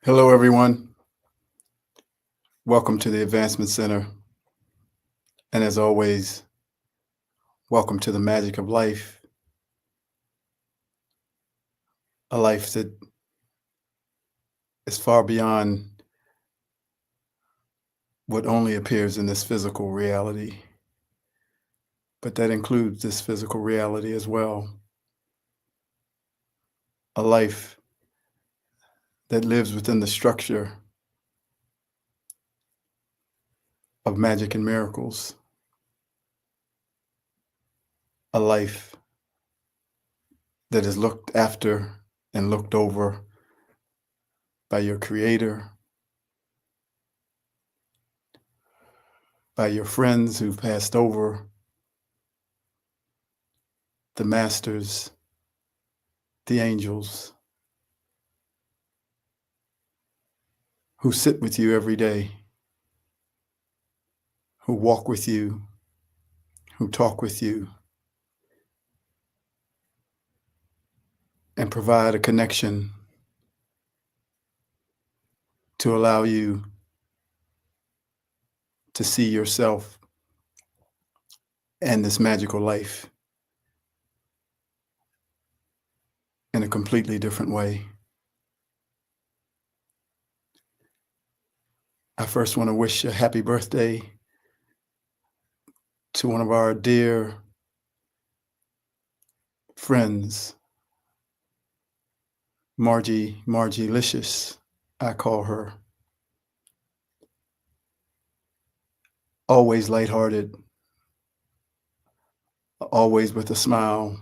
Hello, everyone. Welcome to the Advancement Center. And as always, welcome to the magic of life, a life that is far beyond what only appears in this physical reality, but that includes this physical reality as well. A life that lives within the structure of magic and miracles. A life that is looked after and looked over by your creator, by your friends who've passed over, the masters, the angels, who sit with you every day, who walk with you, who talk with you, and provide a connection to allow you to see yourself and this magical life in a completely different way. I first want to wish a happy birthday to one of our dear friends, Margie Licious, I call her. Always lighthearted, always with a smile,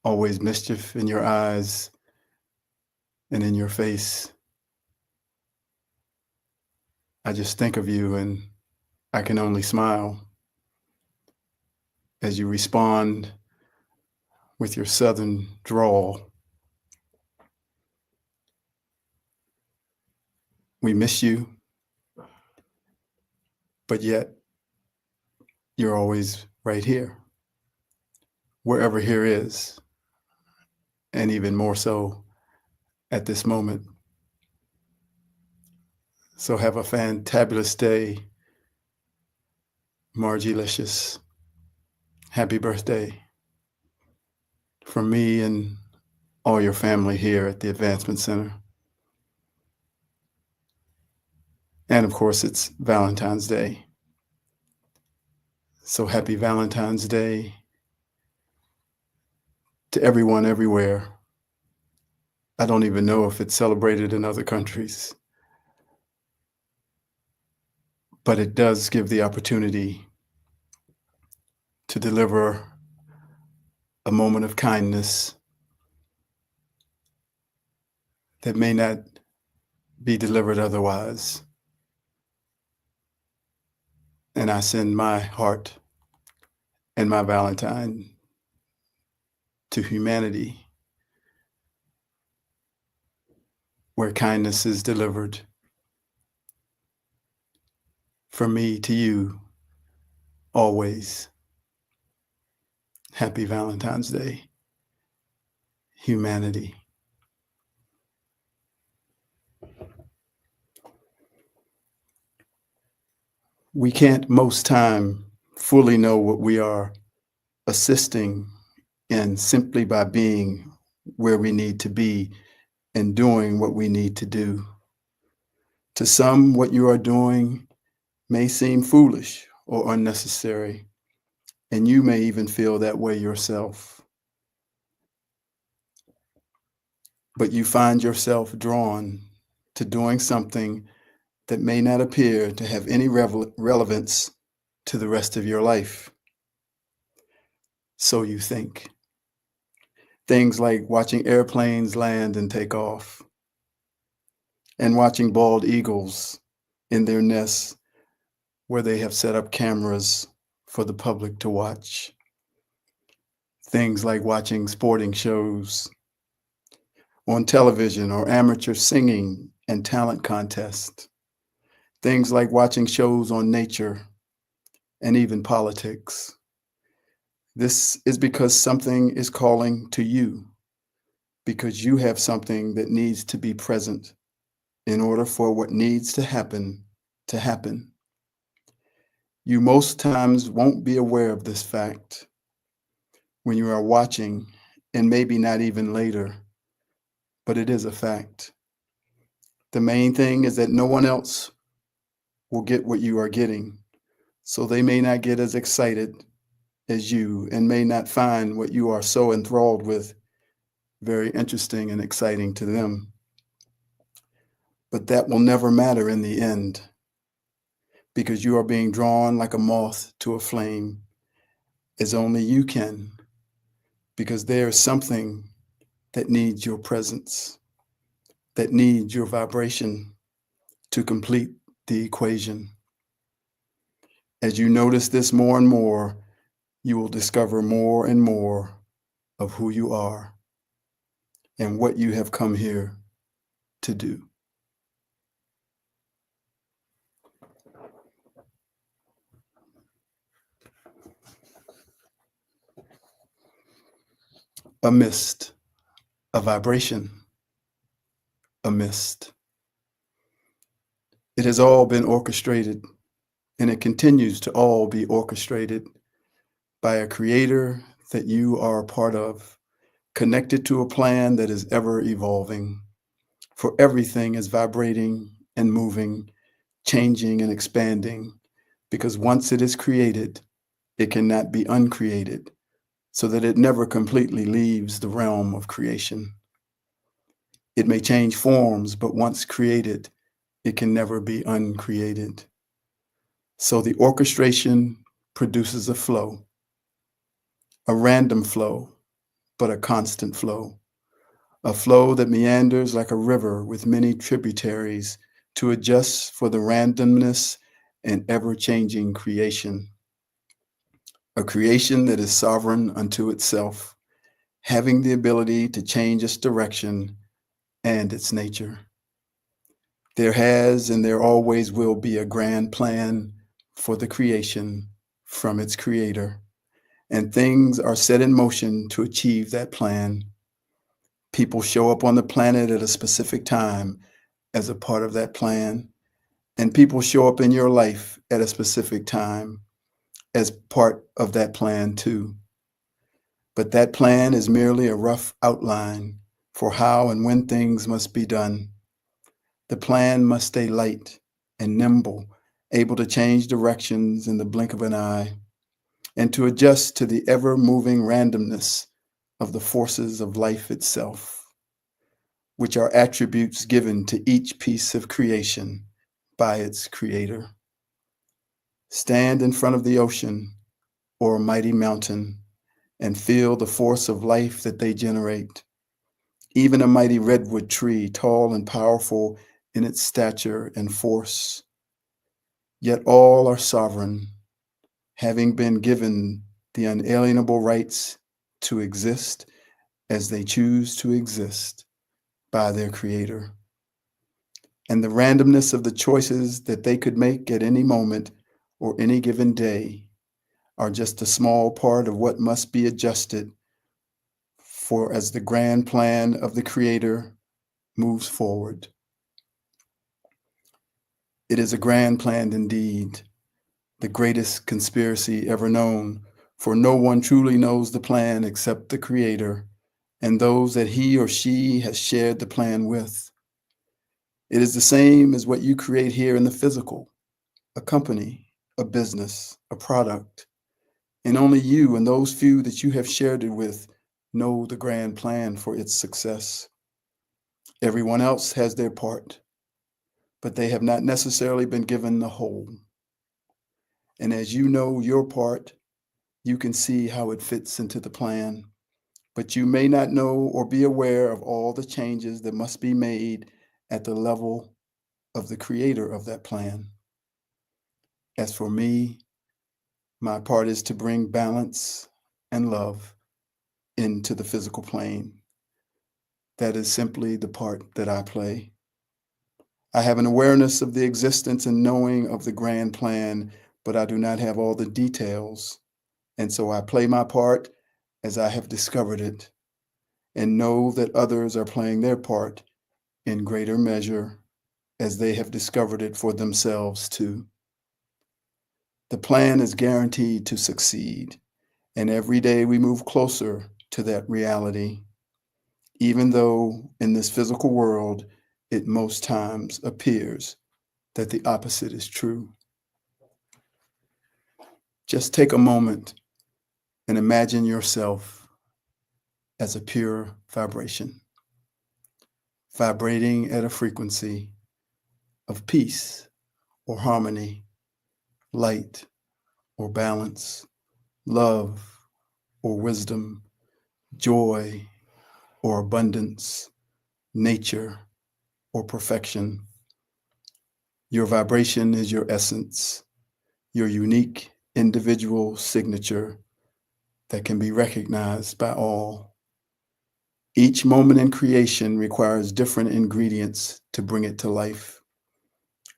always mischief in your eyes and in your face. I just think of you and I can only smile as you respond with your southern drawl. We miss you, but yet you're always right here, wherever here is, and even more so at this moment. So have a fantabulous day, Margie Licious. Happy birthday from me and all your family here at the Advancement Center. And of course, it's Valentine's Day. So happy Valentine's Day to everyone everywhere. I don't even know if it's celebrated in other countries, but it does give the opportunity to deliver a moment of kindness that may not be delivered otherwise. And I send my heart and my Valentine to humanity, where kindness is delivered. From me to you, always. Happy Valentine's Day, humanity. We can't most time fully know what we are assisting in simply by being where we need to be and doing what we need to do. To some, what you are doing may seem foolish or unnecessary, and you may even feel that way yourself. But you find yourself drawn to doing something that may not appear to have any relevance to the rest of your life. So you think. Things like watching airplanes land and take off, and watching bald eagles in their nests where they have set up cameras for the public to watch. Things like watching sporting shows on television or amateur singing and talent contests. Things like watching shows on nature and even politics. This is because something is calling to you, because you have something that needs to be present in order for what needs to happen to happen. You most times won't be aware of this fact when you are watching, and maybe not even later, but it is a fact. The main thing is that no one else will get what you are getting, so they may not get as excited as you and may not find what you are so enthralled with very interesting and exciting to them. But that will never matter in the end, because you are being drawn like a moth to a flame, as only you can, because there is something that needs your presence, that needs your vibration to complete the equation. As you notice this more and more, you will discover more and more of who you are and what you have come here to do. A mist, a vibration, a mist. It has all been orchestrated, and it continues to all be orchestrated by a creator that you are a part of, connected to a plan that is ever evolving. For everything is vibrating and moving, changing and expanding, because once it is created, it cannot be uncreated, so that it never completely leaves the realm of creation. It may change forms, but once created, it can never be uncreated. So the orchestration produces a flow, a random flow, but a constant flow, a flow that meanders like a river with many tributaries to adjust for the randomness and ever-changing creation. A creation that is sovereign unto itself, having the ability to change its direction and its nature. There has and there always will be a grand plan for the creation from its creator, and things are set in motion to achieve that plan. People show up on the planet at a specific time as a part of that plan, and people show up in your life at a specific time as part of that plan too. But that plan is merely a rough outline for how and when things must be done. The plan must stay light and nimble, able to change directions in the blink of an eye, and to adjust to the ever-moving randomness of the forces of life itself, which are attributes given to each piece of creation by its creator. Stand in front of the ocean or a mighty mountain and feel the force of life that they generate. Even a mighty redwood tree, tall and powerful in its stature and force. Yet all are sovereign, having been given the unalienable rights to exist as they choose to exist by their creator. And the randomness of the choices that they could make at any moment or any given day are just a small part of what must be adjusted for as the grand plan of the creator moves forward. It is a grand plan indeed, the greatest conspiracy ever known, for no one truly knows the plan except the creator and those that he or she has shared the plan with. It is the same as what you create here in the physical, a company, a business, a product, and only you and those few that you have shared it with know the grand plan for its success. Everyone else has their part, but they have not necessarily been given the whole. And as you know your part, you can see how it fits into the plan, but you may not know or be aware of all the changes that must be made at the level of the creator of that plan. As for me, my part is to bring balance and love into the physical plane. That is simply the part that I play. I have an awareness of the existence and knowing of the grand plan, but I do not have all the details. And so I play my part as I have discovered it. and know that others are playing their part in greater measure as they have discovered it for themselves too. The plan is guaranteed to succeed, and every day we move closer to that reality, even though in this physical world it most times appears that the opposite is true. Just take a moment and imagine yourself as a pure vibration, vibrating at a frequency of peace or harmony, light or balance, love or wisdom, joy or abundance, nature or perfection. Your vibration is your essence, your unique individual signature that can be recognized by all. Each moment in creation requires different ingredients to bring it to life.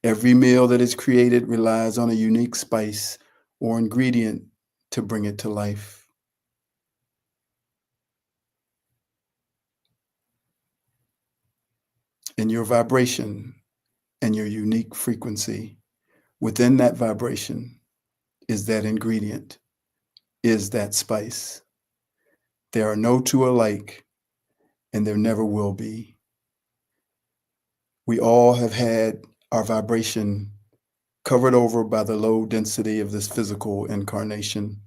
Every meal that is created relies on a unique spice or ingredient to bring it to life. And your vibration and your unique frequency, within that vibration is that ingredient, is that spice. There are no two alike, and there never will be. We all have had our vibration covered over by the low density of this physical incarnation.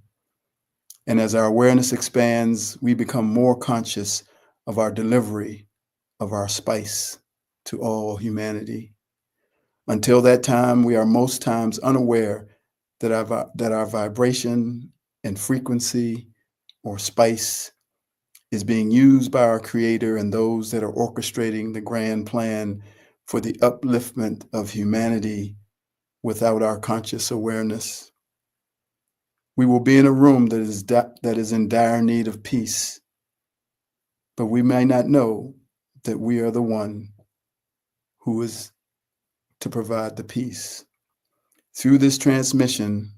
And as our awareness expands, we become more conscious of our delivery of our spice to all humanity. Until that time, we are most times unaware that our vibration and frequency or spice is being used by our Creator and those that are orchestrating the grand plan for the upliftment of humanity without our conscious awareness. We will be in a room that is in dire need of peace, but we may not know that we are the one who is to provide the peace. Through this transmission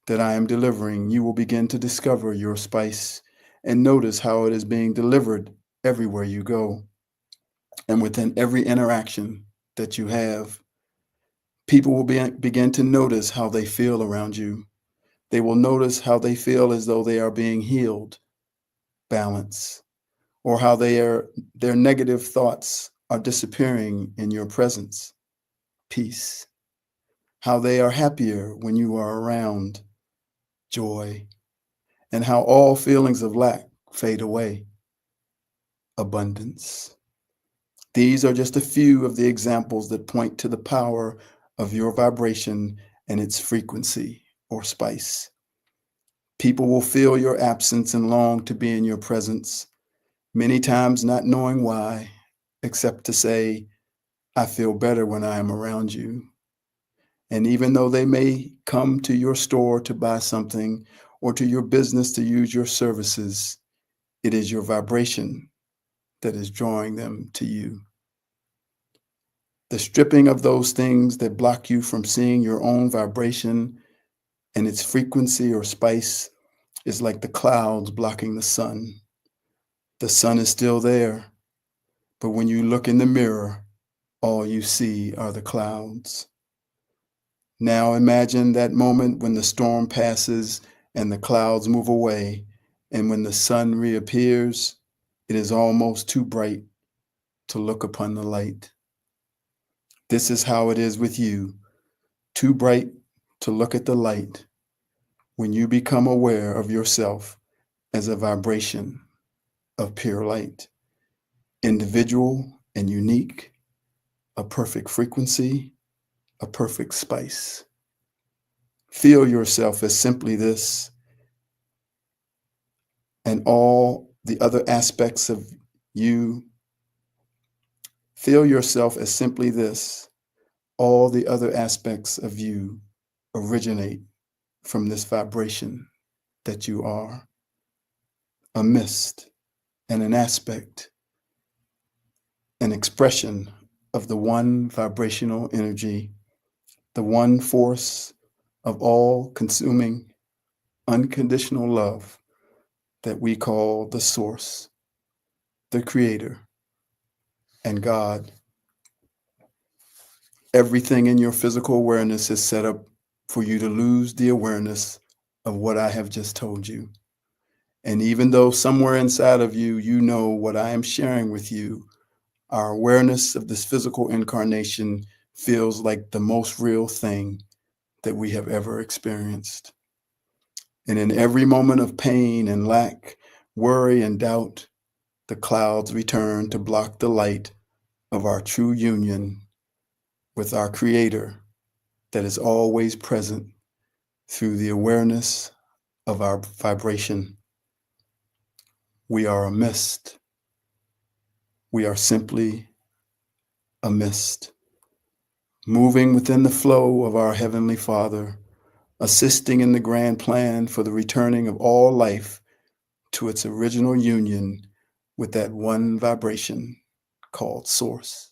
that I am delivering, you will begin to discover your spice and notice how it is being delivered everywhere you go and within every interaction that you have. People will begin to notice how they feel around you. They will notice how they feel as though they are being healed, balance, or how their negative thoughts are disappearing in your presence, peace. How they are happier when you are around, joy, and how all feelings of lack fade away, abundance. These are just a few of the examples that point to the power of your vibration and its frequency or spice. People will feel your absence and long to be in your presence, many times not knowing why, except to say, I feel better when I am around you. And even though they may come to your store to buy something or to your business to use your services, it is your vibration that is drawing them to you. The stripping of those things that block you from seeing your own vibration and its frequency or spice is like the clouds blocking the sun. The sun is still there, but when you look in the mirror, all you see are the clouds. Now imagine that moment when the storm passes and the clouds move away, and when the sun reappears, it is almost too bright to look upon the light. This is how it is with you, too bright to look at the light when you become aware of yourself as a vibration of pure light, individual and unique, a perfect frequency, a perfect spice. Feel yourself as simply this, and all the other aspects of you. Feel yourself as simply this. All the other aspects of you originate from this vibration that you are. A mist and an aspect, an expression of the one vibrational energy, the one force of all consuming, unconditional love that we call the source, the Creator, and God. Everything in your physical awareness is set up for you to lose the awareness of what I have just told you. And even though somewhere inside of you, you know what I am sharing with you, our awareness of this physical incarnation feels like the most real thing that we have ever experienced. And in every moment of pain and lack, worry and doubt, the clouds return to block the light of our true union with our Creator that is always present through the awareness of our vibration. We are a mist. We are simply a mist, moving within the flow of our Heavenly Father, assisting in the grand plan for the returning of all life to its original union with that one vibration called Source.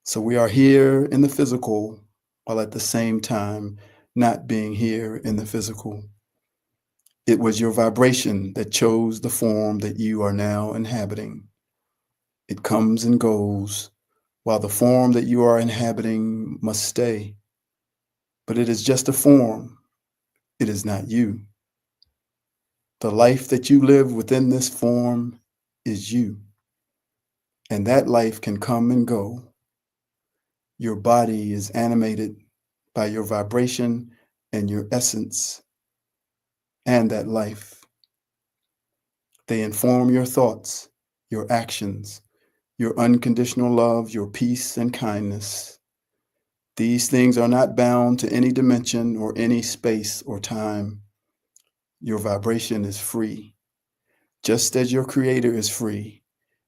So we are here in the physical while at the same time not being here in the physical. It was your vibration that chose the form that you are now inhabiting. It comes and goes, while the form that you are inhabiting must stay. But it is just a form. It is not you. The life that you live within this form is you. And that life can come and go. Your body is animated by your vibration and your essence and that life. They inform your thoughts, your actions, your unconditional love, your peace and kindness. These things are not bound to any dimension or any space or time. Your vibration is free, just as your Creator is free,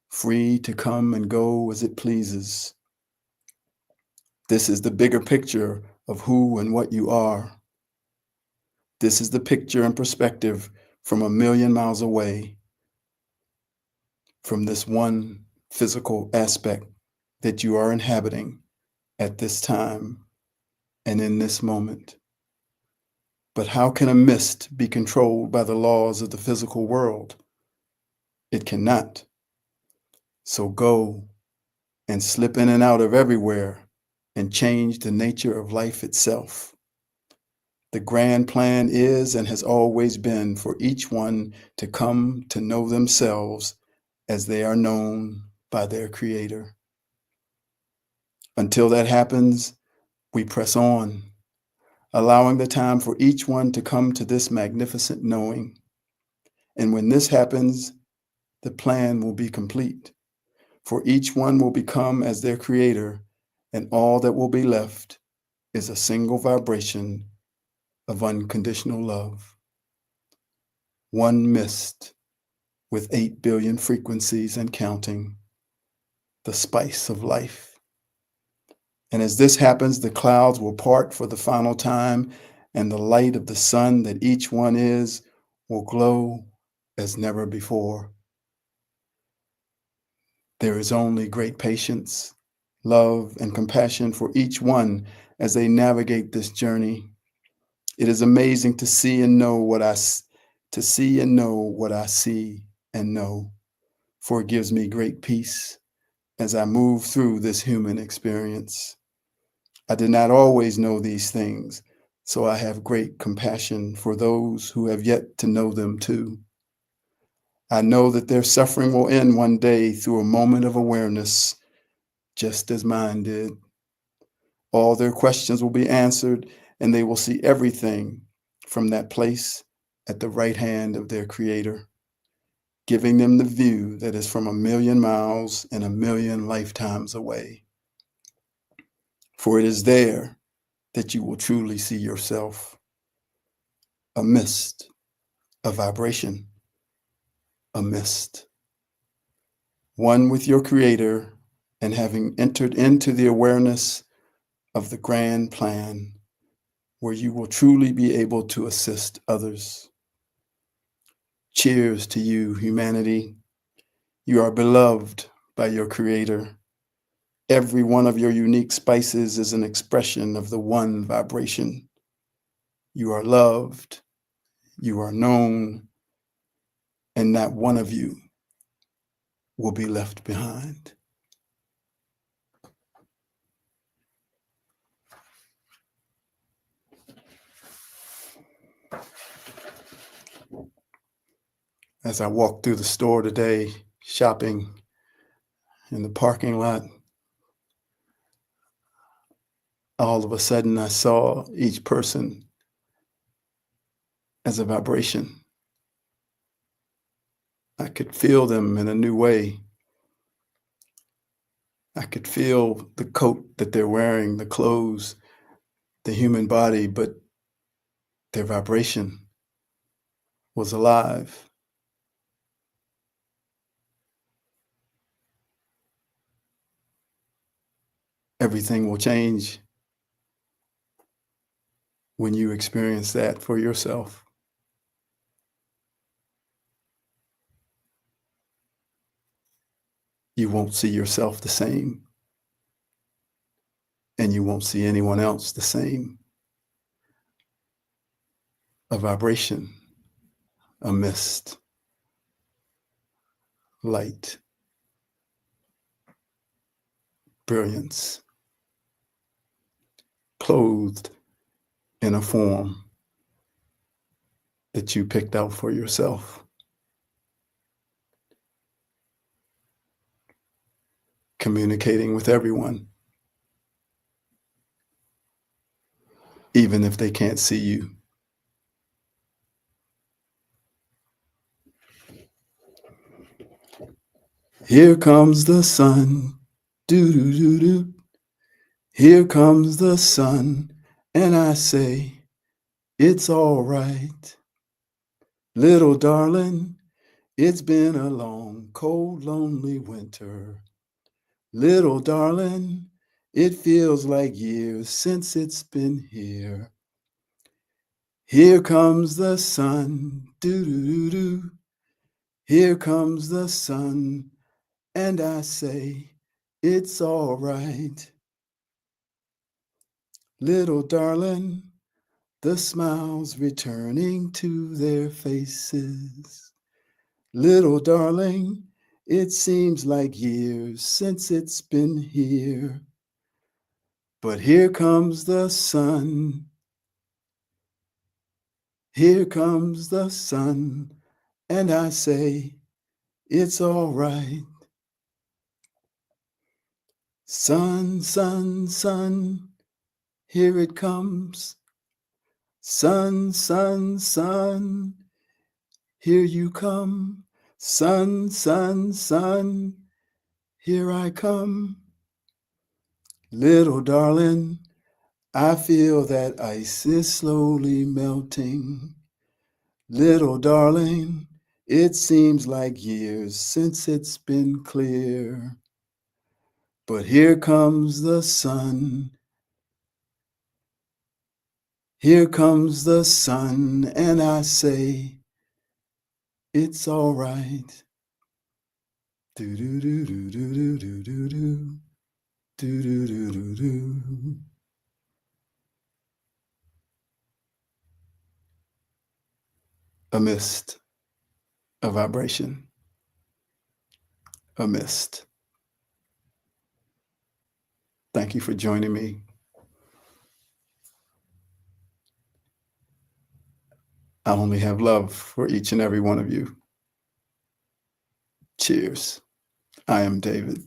free to come and go as it pleases. This is the bigger picture of who and what you are. This is the picture and perspective from 1,000,000 miles away from this one physical aspect that you are inhabiting at this time and in this moment. But how can a mist be controlled by the laws of the physical world? It cannot. So go and slip in and out of everywhere and change the nature of life itself. The grand plan is and has always been for each one to come to know themselves as they are known by their Creator. Until that happens, we press on, allowing the time for each one to come to this magnificent knowing. And when this happens, the plan will be complete, for each one will become as their Creator, and all that will be left is a single vibration of unconditional love. One mist with 8 billion frequencies and counting, the spice of life. And as this happens, the clouds will part for the final time, and the light of the sun that each one is will glow as never before. There is only great patience, love, and compassion for each one as they navigate this journey. It is amazing to see and know what I see and know, for it gives me great peace as I move through this human experience. I did not always know these things, so I have great compassion for those who have yet to know them too. I know that their suffering will end one day through a moment of awareness, just as mine did. All their questions will be answered, and they will see everything from that place at the right hand of their Creator, giving them the view that is from 1,000,000 miles and 1,000,000 lifetimes away. For it is there that you will truly see yourself, a mist, a vibration, a mist, one with your Creator, and having entered into the awareness of the grand plan, where you will truly be able to assist others. Cheers to you, humanity. You are beloved by your Creator. Every one of your unique spices is an expression of the one vibration. You are loved, you are known, and not one of you will be left behind. As I walked through the store today, shopping in the parking lot, all of a sudden I saw each person as a vibration. I could feel them in a new way. I could feel the coat that they're wearing, the clothes, the human body, but their vibration was alive. Everything will change when you experience that for yourself. You won't see yourself the same, and you won't see anyone else the same. A vibration, a mist, light, brilliance, clothed in a form that you picked out for yourself. Communicating with everyone, even if they can't see you. Here comes the sun, doo-doo-doo-doo. Here comes the sun, and I say, it's all right. Little darling, it's been a long, cold, lonely winter. Little darling, it feels like years since it's been here. Here comes the sun, doo-doo-doo-doo. Here comes the sun, and I say, it's all right. Little darling, the smiles returning to their faces. Little darling, it seems like years since it's been here. But here comes the sun. Here comes the sun, and I say, it's all right. Sun, sun, sun, here it comes. Sun, sun, sun, here you come. Sun, sun, sun, here I come. Little darling, I feel that ice is slowly melting. Little darling, it seems like years since it's been clear. But here comes the sun. Here comes the sun, and I say, it's all right. Do do do do do do do do do do do do do. A mist, a vibration, a mist. Thank you for joining me. I only have love for each and every one of you. Cheers. I am David.